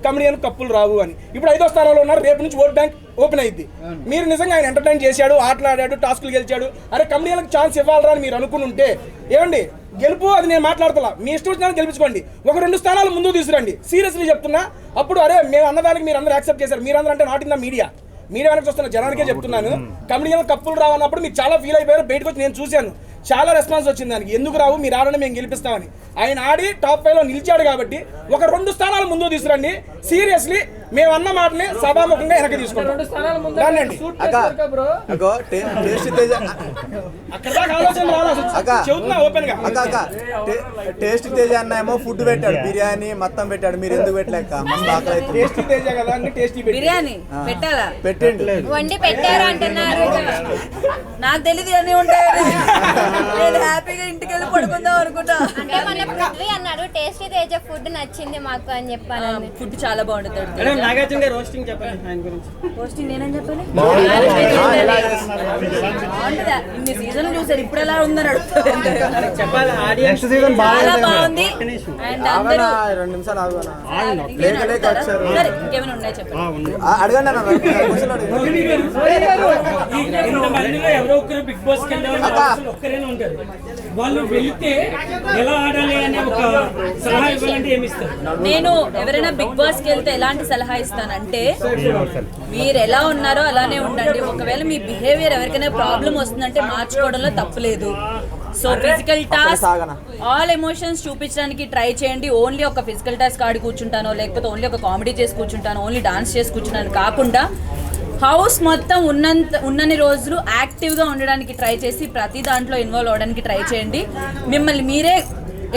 Comedian కప్పులు రావు అని. ఇప్పుడు 5వ స్థానంలో ఉన్నారు, రేపు నుంచి ఓట్ బ్యాంక్ ఓపెన్ అయింది. మీరు నిజంగా ఆయన ఎంటర్టైన్ చేశాడు, ఆటలాడాడు, టాస్కులు గెలిచాడు, అరే కమెడియన్కి ఛాన్స్ ఇవ్వాలరా అని మీరు అనుకుని ఉంటే ఏమండి గెలుపు అది నేను మాట్లాడతా, మీ ఇష్టం వచ్చినా గెలిపించుకోండి, ఒక 2 స్థానాలు ముందుకు తీసుకురండి. సీరియస్లీ చెప్తున్నా. అప్పుడు అరే మేము అన్నదానికి మీరు అందరూ యాక్సెప్ట్ చేశారు, మీరందరూ అంటే నాట్ ఇన్ ద మీడియా వెనక్కి వస్తున్న జనానికే చెప్తున్నాను. కమెడియన్ కప్పులు రావన్నప్పుడు మీరు చాలా ఫీల్ అయిపోయారు, బయటకు వచ్చి నేను చూశాను, చాలా రెస్పాన్స్ వచ్చింది దానికి. ఎందుకు రావు, మీరు ఆడని మేము గెలిపిస్తామని. ఆయన ఆడి టాప్ 5లో నిలిచాడు కాబట్టి ఒక 2 స్థానాలు ముందుకు తీసుకురండి. సీరియస్లీ మేము అన్న మాటని సభాముఖంగా వెనక్కి తీసుకుంటాం. టేస్ట్ తేజ అన్న ఏమో ఫుడ్ పెట్టాడు, బిర్యానీ మొత్తం పెట్టాడు, మీరు ఎందుకు పెట్టలేక? టేస్టీ తేజ కదా అంటే టేస్టీ బిర్యానీ పెట్టాలా? పెట్టండి, వండి పెట్టారు అంటున్నారు. నాకు తెలియదు అన్నీ ఉంటాయి, నేను హ్యాపీగా ఇంటికి వెళ్ళి పడుకుందాం అనుకుంటా. అంటే మన పృథ్వీ అన్నాడు టేస్టీ తేజ ఫుడ్ నచ్చింది మాకు అని చెప్పాను. ఫుడ్ చాలా బాగుంటుంది. రోస్టింగ్ చెప్పండి ఆయన గురించి. రోస్టింగ్ నేనేం చెప్పాలి? ఇన్ని సీజన్లు చూసారు, ఇప్పుడు ఎలా ఉందని అడుగుతారు. చెప్పాలి ఆడియన్స్ చాలా బాగుంది. అండ్ అందరూ 2 నిమిషాలు ఆగునా? సరే ఇంకేమైనా ఉన్నాయి చెప్పండి. అడగండి అన్న. ఇంతమందిలో ఎవరో ఒకరు బిగ్ బాస్ కి వెళ్ళేవాళ్ళు ఒక్కరైనా ఉంటారు. వాళ్ళు వెళ్తే ఎలా ఆడాలి అనే ఒక సలహా ఇవ్వాలంటే ఏమి ఇస్తారు? నేను ఎవరైనా బిగ్ బాస్ కి వెళ్తే ఎలాంటి సలహా ఇస్తానంటే, మీరు ఎలా ఉన్నారో అలానే ఉండండి. ఒకవేళ మీ బిహేవియర్ ఎవరికైనా ప్రాబ్లం వస్తుందంటే మార్చుకోవడంలో తప్పులేదు. So physical task, all emotions చూపించడానికి ట్రై చేయండి. ఓన్లీ ఒక ఫిజికల్ టాస్క్ ఆడి కూర్చుంటానో, లేకపోతే ఓన్లీ ఒక కామెడీ చేసి కూర్చుంటాను, ఓన్లీ డాన్స్ చేసి కూర్చుంటాను కాకుండా హౌస్ మొత్తం ఉన్నన్ని రోజులు యాక్టివ్గా ఉండడానికి ట్రై చేసి ప్రతి దాంట్లో ఇన్వాల్వ్ అవడానికి ట్రై చేయండి. మిమ్మల్ని మీరే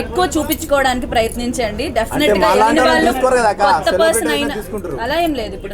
ఎక్కువ చూపించుకోవడానికి ప్రయత్నించండి. డెఫినెట్ గా వాళ్ళు కొత్త పర్సన్ అయినా అలా ఏం లేదు. ఇప్పుడు